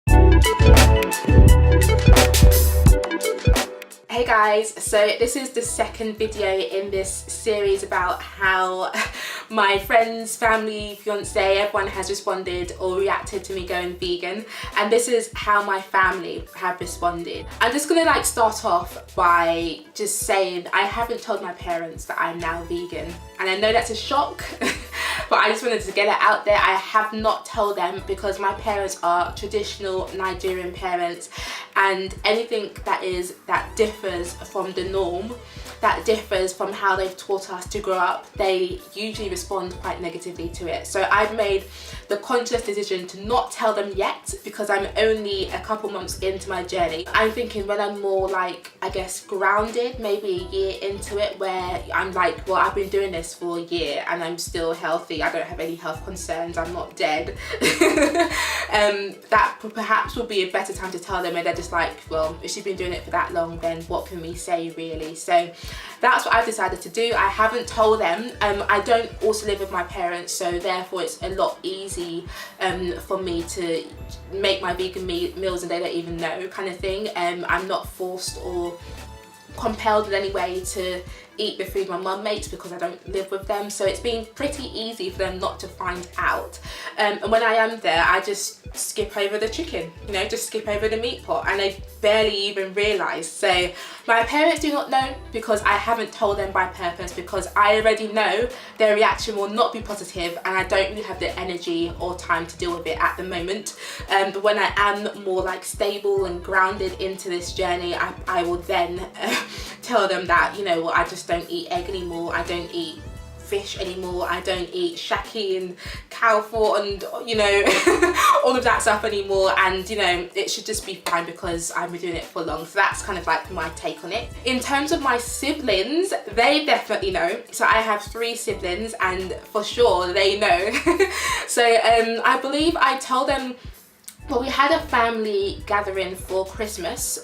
Hey guys, so this is the second video in this series about how my friends, family, fiance, everyone has responded or reacted to me going vegan, and this is how my family have responded. I'm just gonna start off by just saying I haven't told my parents that I'm now vegan, and I know that's a shock. But I just wanted to get it out there. I have not told them because my parents are traditional Nigerian parents, and anything that differs from the norm, that differs from how they've taught us to grow up, they usually respond quite negatively to it. So I've made the conscious decision to not tell them yet because I'm only a couple months into my journey. I'm thinking when I'm more I guess grounded, maybe a year into it, where I'm well, I've been doing this for a year and I'm still healthy, I don't have any health concerns, I'm not dead. That perhaps would be a better time to tell them, and they're just well, if she's been doing it for that long, then what can we say really? So that's what I've decided to do. I haven't told them. I don't also live with my parents, so therefore it's a lot easy for me to make my vegan meals and they don't even know, kind of thing. I'm not forced or compelled in any way to eat the food my mum makes because I don't live with them, so it's been pretty easy for them not to find out. And when I am there, I just skip over the chicken, just skip over the meat pot, and they barely even realise. So my parents do not know because I haven't told them by purpose, because I already know their reaction will not be positive and I don't really have the energy or time to deal with it at the moment. But when I am more stable and grounded into this journey, I will then tell them that, I just don't eat egg anymore, I don't eat fish anymore, I don't eat shaki and cow fat and all of that stuff anymore, and it should just be fine because I've been doing it for long. So that's kind of my take on it. In terms of my siblings, they definitely know. So I have 3 siblings and for sure they know. So I believe I told them, well, we had a family gathering for Christmas,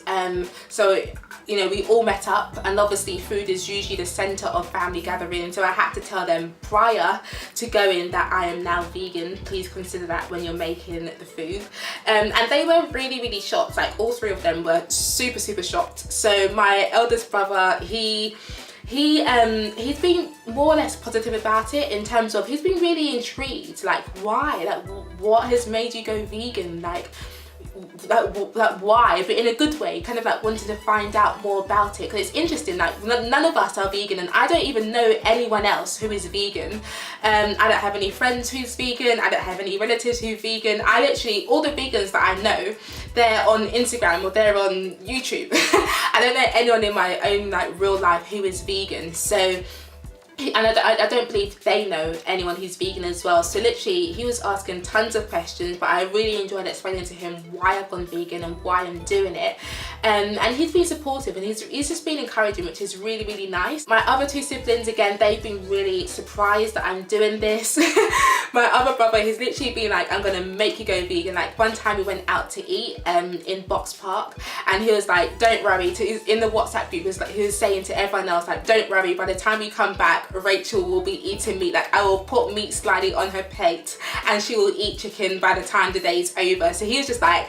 so we all met up, and obviously food is usually the centre of family gathering, so I had to tell them prior to going that I am now vegan. Please consider that when you're making the food. And they were really, really shocked. All 3 of them were super, super shocked. So my eldest brother, he's been more or less positive about it, in terms of he's been really intrigued, why, what has made you go vegan, why, but in a good way, kind of wanting to find out more about it, because it's interesting. None of us are vegan, and I don't even know anyone else who is vegan. I don't have any friends who's vegan, I don't have any relatives who are vegan. I literally, all the vegans that I know, they're on Instagram or they're on YouTube. I don't know anyone in my own real life who is vegan. So, and I don't believe they know anyone who's vegan as well. So literally he was asking tons of questions, but I really enjoyed explaining to him why I've gone vegan and why I'm doing it. And he's been supportive, and he's just been encouraging, which is really, really nice. My other 2 siblings, again, they've been really surprised that I'm doing this. My other brother, he's literally been I'm gonna make you go vegan. One time we went out to eat in Box Park, and he was don't worry, in the WhatsApp group, he was saying to everyone else, don't worry, by the time you come back, Rachel will be eating meat. I will put meat slightly on her plate and she will eat chicken by the time the day's over. So he was just I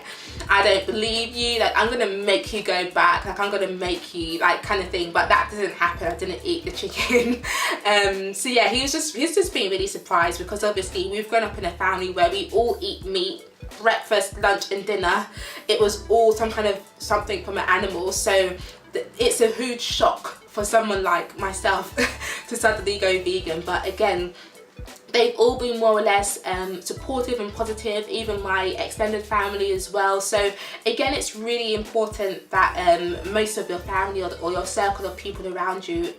don't believe you, I'm gonna make you go back, I'm gonna make you kind of thing. But that didn't happen. I didn't eat the chicken. So yeah, he's just been really surprised, because obviously we've grown up in a family where we all eat meat, breakfast, lunch and dinner. It was all something from an animal, so it's a huge shock for someone like myself to suddenly go vegan. But again, they've all been more or less supportive and positive, even my extended family as well. So again, it's really important that most of your family or your circle of people around you,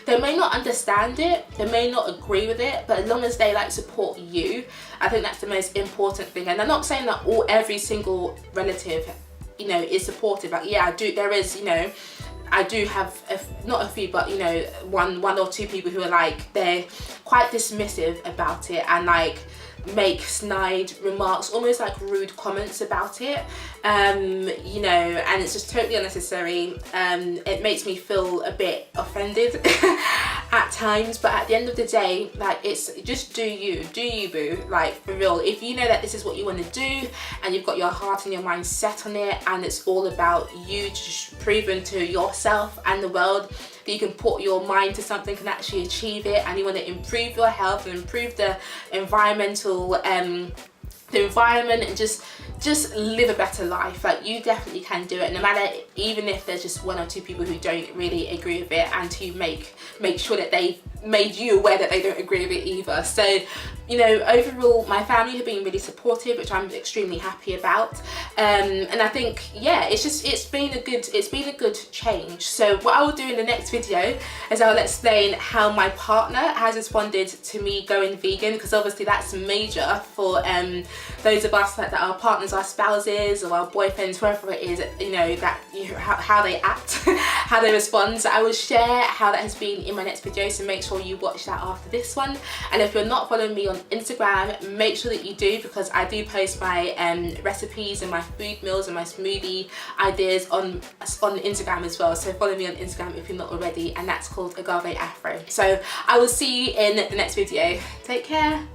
they may not understand it, they may not agree with it, but as long as they support you, I think that's the most important thing. And I'm not saying that every single relative is supportive. Yeah, there is, I do have not a few, but one or 2 people who are they're quite dismissive about it, and make snide remarks, almost rude comments about it, and it's just totally unnecessary. It makes me feel a bit offended. at times, but at the end of the day, like, it's just do you boo, like, for real. If you know that this is what you want to do and you've got your heart and your mind set on it, and it's all about you just proving to yourself and the world that you can put your mind to something and actually achieve it, and you want to improve your health and improve the environmental the environment, and just live a better life, like, you definitely can do it, no matter, even if there's just one or two people who don't really agree with it, and to make sure that they made you aware that they don't agree with it either. So, you know, overall my family have been really supportive, which I'm extremely happy about, and I think, yeah, it's been a good change. So what I will do in the next video is I'll explain how my partner has responded to me going vegan, because obviously that's major for those of us that our partners, our spouses or our boyfriends, whoever it is, you know, that how they act, how they respond. So I will share how that has been in my next video, so make sure you watch that after this one. And if you're not following me on Instagram, make sure that you do, because I do post my recipes and my food meals and my smoothie ideas on Instagram as well. So follow me on Instagram if you're not already, and that's called Agave Afro. So I will see you in the next video. Take care.